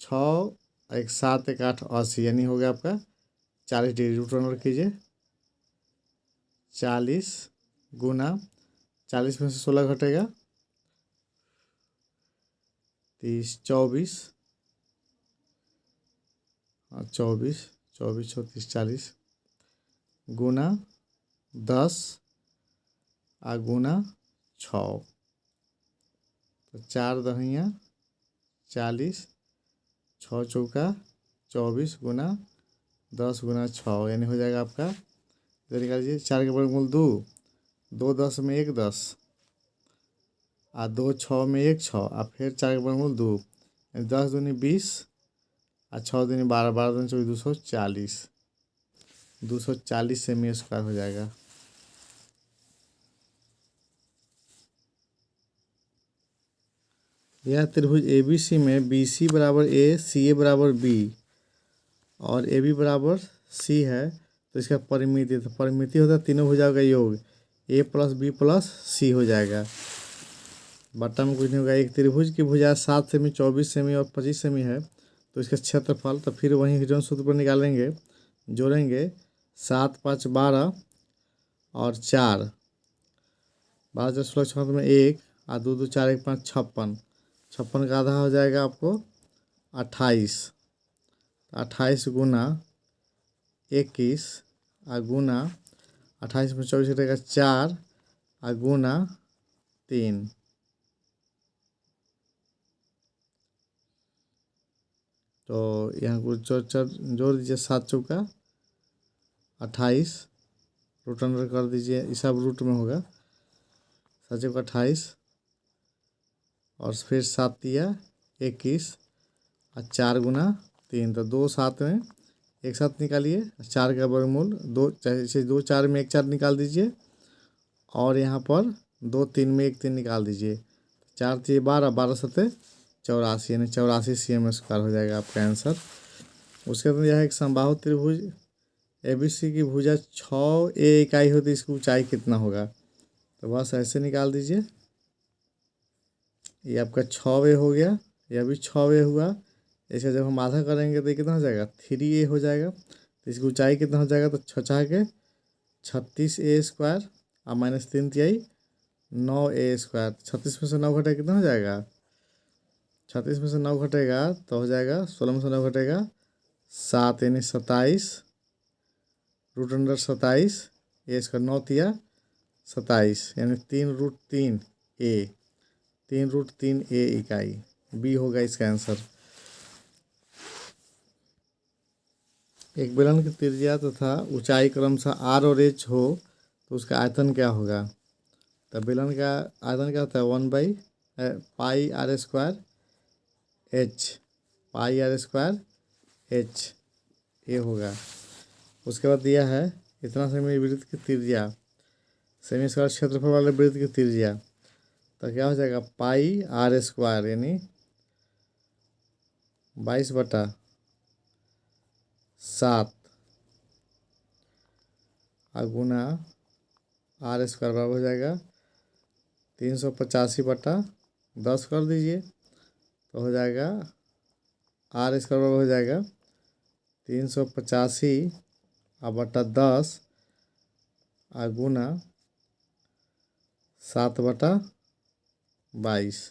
6 1 7 1 8 80, यानी हो गया आपका 40 डिग्री। रूट ओवर कीजिए, 40 गुना 40 में से 16 घटेगा 30, 24, 24 24 34 40 गुना 10 आ गुना 6, तो 4 दहिया 40, 6 चौका 24 गुना 10 गुना 6, यानी हो जाएगा आपका, इधर निकाल लीजिए, 4 के वर्गमूल 2, 2 10 में 1 10, आ 2 6 में 1 6, आ फिर 4 के वर्गमूल 2, यानी 10 दूनी 20, आ 6 दूनी 12, 12 दूनी 24, 240 सेमी स्क्वायर हो जाएगा। यह त्रिभुज ABC में BC बराबर A, CA बराबर B और AB बराबर C है, तो इसका परिमिति, तो परिमिति होता है तीनों भुजाओं का योग, A + B + C हो जाएगा। बट्टा में कुछ नहीं होगा। एक त्रिभुज की भुजा 7 सेमी, 24 सेमी और 25 सेमी है, तो इसका क्षेत्रफल, तो फिर वहीं हीरोन सूत्र पर निकालेंगे, जोड़ेंगे 7 5 12 और 4, 12 16 6 में 1, और 2 2 4 1 5 56, 56 का आधा हो जाएगा आपको 28, 28 गुना 21 और गुना 28 में 24 रहेगा 4 और गुना 3, तो यहाँ कुछ जोड़ दीजिए, 7 चौका 28, रूट अंडर कर दीजिए, इस सब रूट में होगा, 7 चौका 28 और फिर 7 दिया 21 और 4 गुना 3, तो 2 7 में एक साथ निकालिए, 4 का वर्गमूल 2, जैसे 2 4 में 1 4 निकाल दीजिए, और यहाँ पर 2 3 में 1 3 निकाल दीजिए, 4 3 12, 12 7 84, यानी 84 cm स्क्वायर हो जाएगा आपका आंसर। उसके बाद यह एक समबाहु त्रिभुज ABC की भुजा 6A इकाई होती है, इसकी ऊंचाई कितना होगा, तो बस ऐसे निकाल दीजिए, ये आपका 6A हो गया, यह भी 6A हुआ, ऐसे जब हम आधा करेंगे तो ये कितना हो जाएगा 3A हो जाएगा, तो इसकी ऊंचाई कितना हो जाएगा, तो 6 के 36A स्क्वायर और -3 तिहाई 9A स्क्वायर, 36 में से 9 घटेगा कितना हो जाएगा, 36 में से 9 घटेगा तो हो जाएगा 16 में से 9 घटेगा 7, यानी 27, रूट अंडर 27, A स्क्वायर 9 तिया 27 यानी 3√3 a, 3√3 a इकाई बी होगा इसका आंसर। एक बेलन की त्रिज्या तथा ऊंचाई क्रमशः आर और एच हो तो उसका आयतन क्या होगा। तो बेलन का आयतन क्या होता है 1/πr² h, πr² h ये होगा। उसके बाद दिया है इतना सेमी वृत्त की त्रिज्या, सेमी स्क्वायर क्षेत्रफल वाले वृत्त की त्रिज्या, तो क्या हो जाएगा πr² यानी 22/7 गुना r² बराबर हो जाएगा 385/10 कर दीजिए तो हो जाएगा r² बराबर हो जाएगा 385/10 गुना 7/22।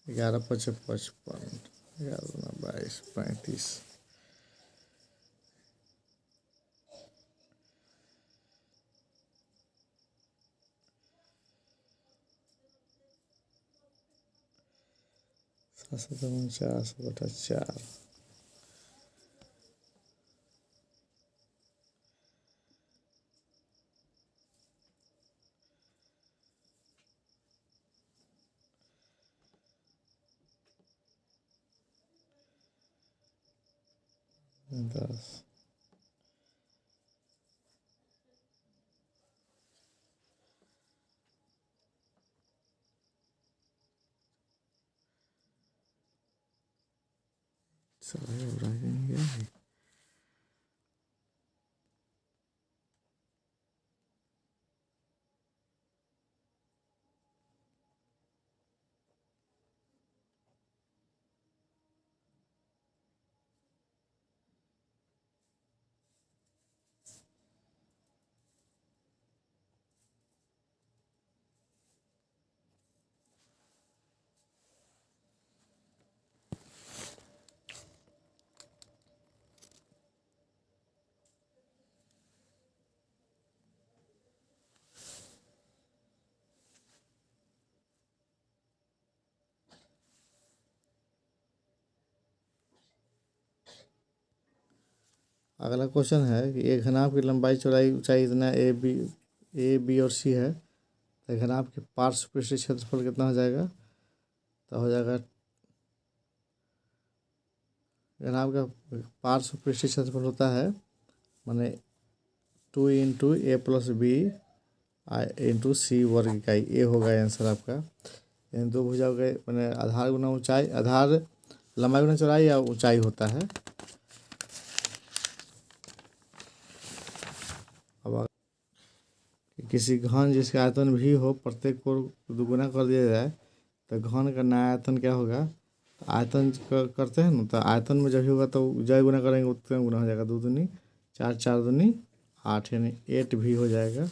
ग्यारह 55, 11×22 35। सात 4/4 10। अगला क्वेश्चन है कि एक घनाभ की लंबाई चौड़ाई ऊंचाई इतना ए बी और सी है, तो घनाभ के पार्श्व पृष्ठीय क्षेत्रफल कितना हो जाएगा। तो हो जाएगा घनाभ का पार्श्व पृष्ठीय क्षेत्रफल होता है माने 2 × a+b × c वर्ग इकाई, ये होगा आंसर आपका। यानी दो भुजाओं के मैंने आधार गुना ऊंचाई, आधार लंबाई गुना चौड़ाई या ऊंचाई होता है। अब किसी घन जिसका आयतन भी हो प्रत्येक को दुगुना कर दिया जाए तो घन का नया आयतन क्या होगा। तो आयतन करते हैं ना, तो आयतन में जब भी होगा तो जय गुना करेंगे उतना गुना हो जाएगा, 2 दूनी 4, 4 दूनी 8 यानी 8 भी हो जाएगा।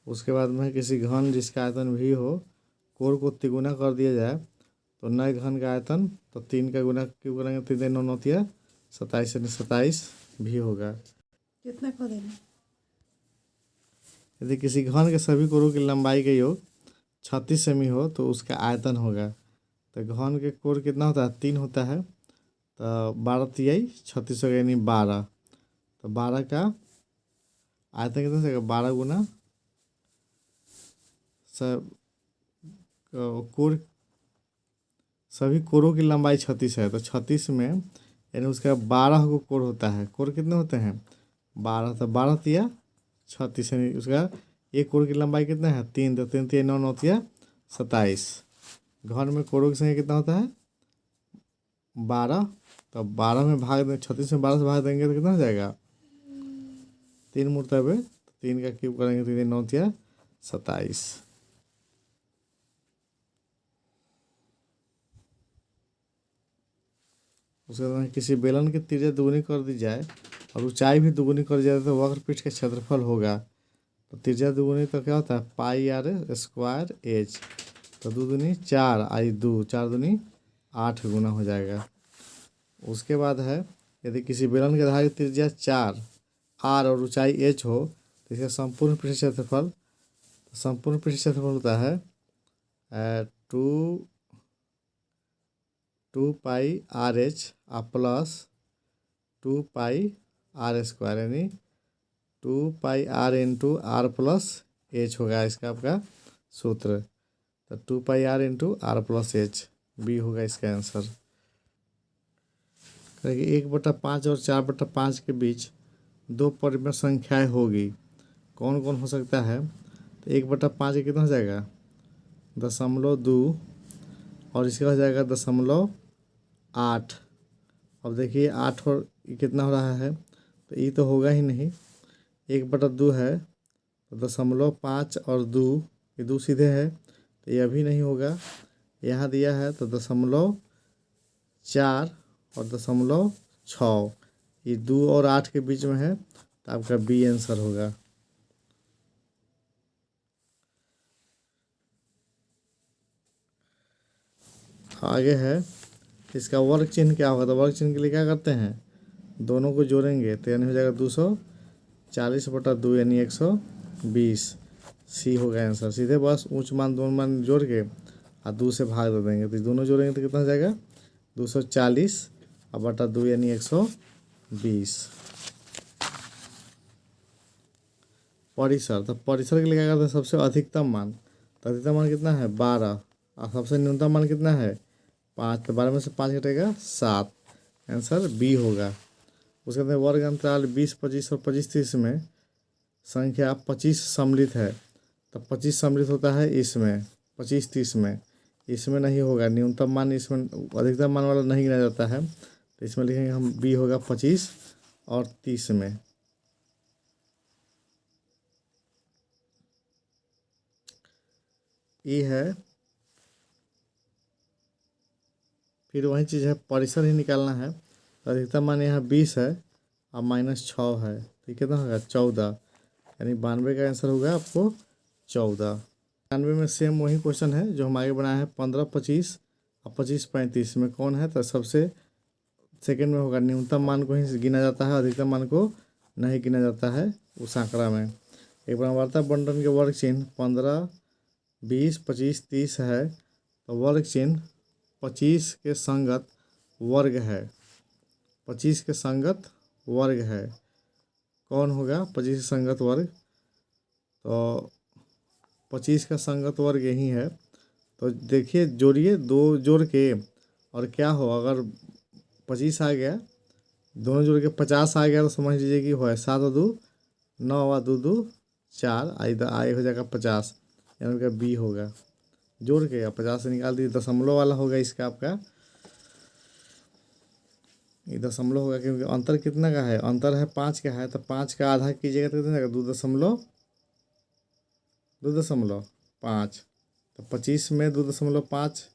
उसके बाद में किसी घन जिसका आयतन भी हो कोर को तिगुना कर दिया जाए तो नए घन का आयतन तो 3 का गुना क्यों करेंगे, 3 9 9 27 यानी 27 भी होगा। कितना कर देना। यदि किसी घन के सभी कोरों की लंबाई का योग 36 सेमी हो तो उसका आयतन होगा। तो घन के कोर कितना होता है 3 होता है, तो 12 तिहाई 36 होगा यानी 12। तो 12 का आयतन कितना से 12 गुना सब कोर, सभी कोरों की लंबाई 36 है तो 36 में यानी उसका 12 को कोर होता है। कोर कितने होते हैं 12, तो 12 तिया 36 यानी उसका एक कोर की लंबाई कितना है 3, तो 3 तिया 9 9 तिया 27। घन में कोरों की संख्या कितना होता है 12, तो 12 में भाग दें 36 में 12 से भाग देंगे तो कितना हो जाएगा 3 मुर्तबे, 3 का क्यूब करेंगे तो 3 9 तिया 27। उसके बाद किसी बेलन की त्रिज्या दुगुनी कर दी जाए और ऊंचाई भी दुगुनी कर दी जाए तो वक्र पृष्ठ का क्षेत्रफल होगा। तो त्रिज्या दुगुनी तो क्या होता है πr² h, तो 2 दूनी 4 आई 2 4 दूनी 8 गुना हो जाएगा। उसके बाद है यदि किसी बेलन के धार की त्रिज्या 4 आर और ऊंचाई एच हो तो इसका संपूर्ण पृष्ठ क्षेत्रफल होता है 2 pi r h plus 2 pi r square, यानी 2 pi r into r plus h होगा इसका आपका सूत्र। तो 2 pi r into r plus h बी होगा इसका आंसर। कहेंगे 1/5 और 4/5 के बीच 2 परिमेय संख्याएं होगी, कौन कौन हो सकता है? तो 1/5 कितना हो जाएगा 0.2 और इसका हो जाएगा 0.8। अब देखिए 8 और ये कितना हो रहा है, तो ये तो होगा ही नहीं। 1/2 है तो 0.5 और 2 ये 2 सीधे है तो यह भी नहीं होगा। यहाँ दिया है तो 0.4 और 0.6 ये 2 और 8 के बीच में है तो आपका बी आंसर होगा। आगे है इसका वर्ग चिन्ह क्या होगा, तो वर्ग चिन्ह के लिए क्या करते हैं, दोनों को जोड़ेंगे तो यानी हो जाएगा 240/2 यानी 120। सी होगा आंसर। सीधे बस ऊंच मान दोनों मान जोड़ के और 2 से भाग दे देंगे तो दोनों जोड़ेंगे तो कितना हो जाएगा 240/2 यानी 120। परिसर, तो परिसर के लिए क्या करते हैं, सबसे अधिकतम मान, तो अधिकतम मान कितना है 12 और सबसे न्यूनतम मान कितना है 5, तो 12 में से 5 घटेगा 7, आंसर बी होगा। उसके अंदर वर्ग अंतराल 20, 25 और 25, 30 में संख्या 25 सम्मिलित है, तो 25 सम्मिलित होता है इसमें 25, 30 में, इसमें नहीं होगा। न्यूनतम मान इसमें अधिकतम मान वाला नहीं गिना जाता है तो इसमें लिखेंगे हम बी होगा 25 और 30 में। ये है फिर वही चीज़ है, परिसर ही निकालना है। तो अधिकतम मान यहाँ 20 है और -6 है तो कितना होगा 14, यानी 92 का आंसर होगा आपको 14। 92 में सेम वही क्वेश्चन है जो हम आगे बनाए हैं 15, 25 और 25, 35 में कौन है, तो सबसे सेकंड में होगा। न्यूनतम मान को ही गिना जाता है, अधिकतम मान को नहीं गिना जाता है उस आंकड़ा में। एक बराबरता बंटन के वर्ग चिन्ह 15, 20, 25, 30 है तो वर्ग चिन्ह 25 के संगत वर्ग है, 25 के संगत वर्ग है, कौन होगा 25 के संगत वर्ग, तो 25 का संगत वर्ग यही है। तो देखिए जोड़िए, 2 जोड़ के और क्या हो, अगर 25 आ गया दोनों जोड़ के 50 आ गया तो समझ लीजिए कि हो 7 और 2 9 और 2 2 4 आए हो जाएगा 50, यानी उनका बी होगा। जोड़ के या 50 से निकाल दीजिए, दशमलव वाला होगा इसका आपका, ये दशमलव होगा क्योंकि अंतर कितना का है, अंतर है 5 का है तो 5 का आधा कीजिएगा तो कितना 2.5, तो 25 में 2.5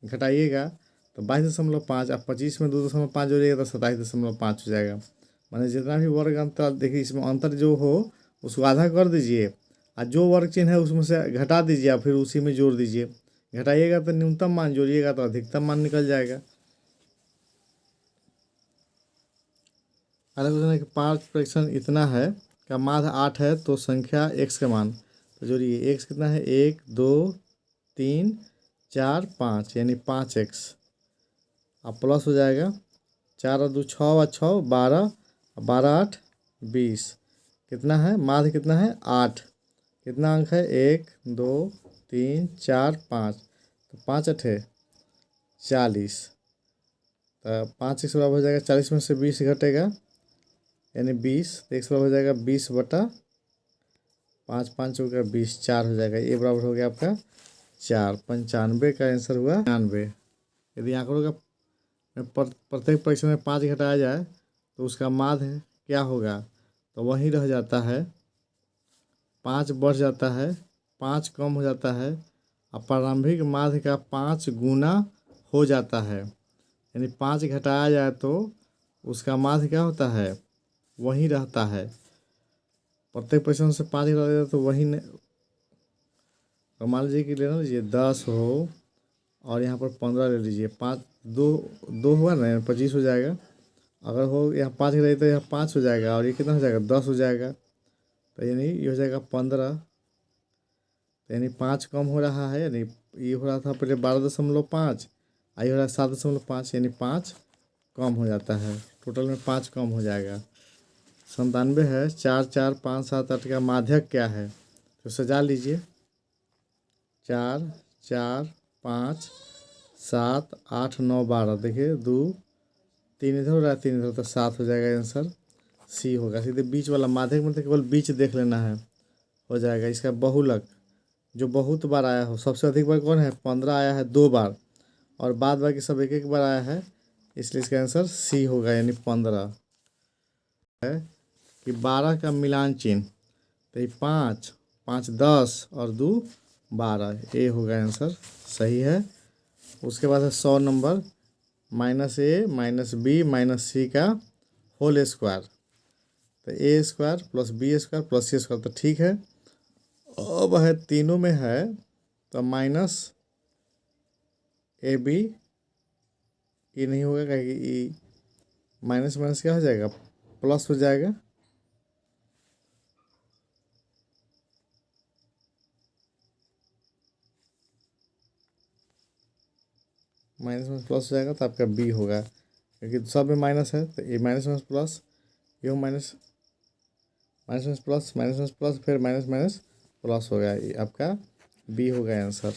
घटाइएगा तो 22.5, अब 25 में 2.5 जोड़िएगा तो 27.5 हो जाएगा। माने जितना भी वर्ग अंतर देखिए इसमें अंतर जो हो उसको आधा कर दीजिए और जो वर्ग चिन्ह है उसमें से घटा दीजिए, फिर उसी में जोड़ दीजिए। घटाइएगा तो न्यूनतम मान, जोड़िएगा तो अधिकतम मान निकल जाएगा। अगला क्वेश्चन है कि 5 फ्रैक्शन इतना है का माध्य 8 है तो संख्या x का मान, तो जोड़िए x कितना है 1 2 3 4 5 यानी 5x, अब प्लस हो जाएगा 4 और 2 6 और 6 12, 12 8 20, कितना है माध्य कितना है 8, कितना अंक है 1 2 3 4 5, तो 5 8 40, तो 5 x बराबर हो जाएगा 40 में से 20 घटेगा यानी 20, तो x बराबर हो जाएगा 20/5, 5 होगा 20, 4 हो जाएगा। ये बराबर हो गया आपका 4, 95 का आंसर हुआ 95। यदि आंकड़ों का प्रत्येक परीक्षण में 5 घटाया जाए तो उसका माध्य क्या होगा, तो वही रह जाता है, 5 बढ़ जाता है, 5 कम हो जाता है और प्रारंभिक माध्य का 5 गुना हो जाता है, यानी 5 घटाया जाए तो उसका माध्य क्या होता है वही रहता है। प्रत्येक परीक्षण से 5 घटा देता तो वही और मान लीजिए कि लेना लीजिए 10 हो और यहाँ पर 15 ले लीजिए, 5 दो दो हुआ ना, 25 हो जाएगा। अगर हो यहाँ 5 रही तो यहाँ 5 हो जाएगा और ये कितना हो जाएगा, 10 हो जाएगा। तो यानी ये हो जाएगा 15, यानी 5 कम हो रहा है, यानी ये हो रहा था पहले 12.5, आई हो रहा है 7.5, यानी 5 कम हो जाता है। टोटल में 5 कम हो जाएगा। 97 है, 4 4 5 7 8 का माध्यक क्या है, तो सजा लीजिए। 4 4 5 7 8 9 12, देखिए 2 3 इधर हो रहा है, 3 इधर, तो 7 हो जाएगा। आंसर सी होगा। सीधे बीच वाला माध्यक में तो केवल बीच देख लेना है, हो जाएगा। इसका बहुलक जो बहुत बार आया हो, सबसे अधिक बार कौन है, 15 आया है 2 बार, और बाद बाकी सब एक एक बार आया है, इसलिए इसका आंसर सी होगा, यानी 15 है। कि 12 का मिलान चिन्ह, तो ये 5 5 10 और 2 12, ए होगा आंसर, सही है। उसके बाद है 100 नंबर, -a -b -c का होल स्क्वायर, तो a square plus b square plus c square, तो ठीक है। अब है तीनों में है, तो -ab, ये नहीं होगा, कहेंगे माइनस माइनस क्या हो जाएगा, प्लस हो जाएगा। माइनस माइनस प्लस हो जाएगा, तो आपका बी होगा, क्योंकि सब में माइनस है, तो ये माइनस माइनस प्लस, ये minus minus minus plus, minus minus plus, फिर माइनस माइनस प्लस हो गया, ये आपका बी होगा आंसर।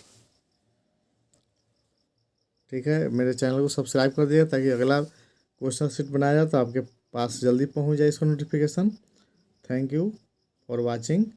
ठीक है, मेरे चैनल को सब्सक्राइब कर दिए ताकि अगला क्वेश्चन शीट बनाया जाए तो आपके पास जल्दी पहुंच जाए इसका notification. Thank you for watching.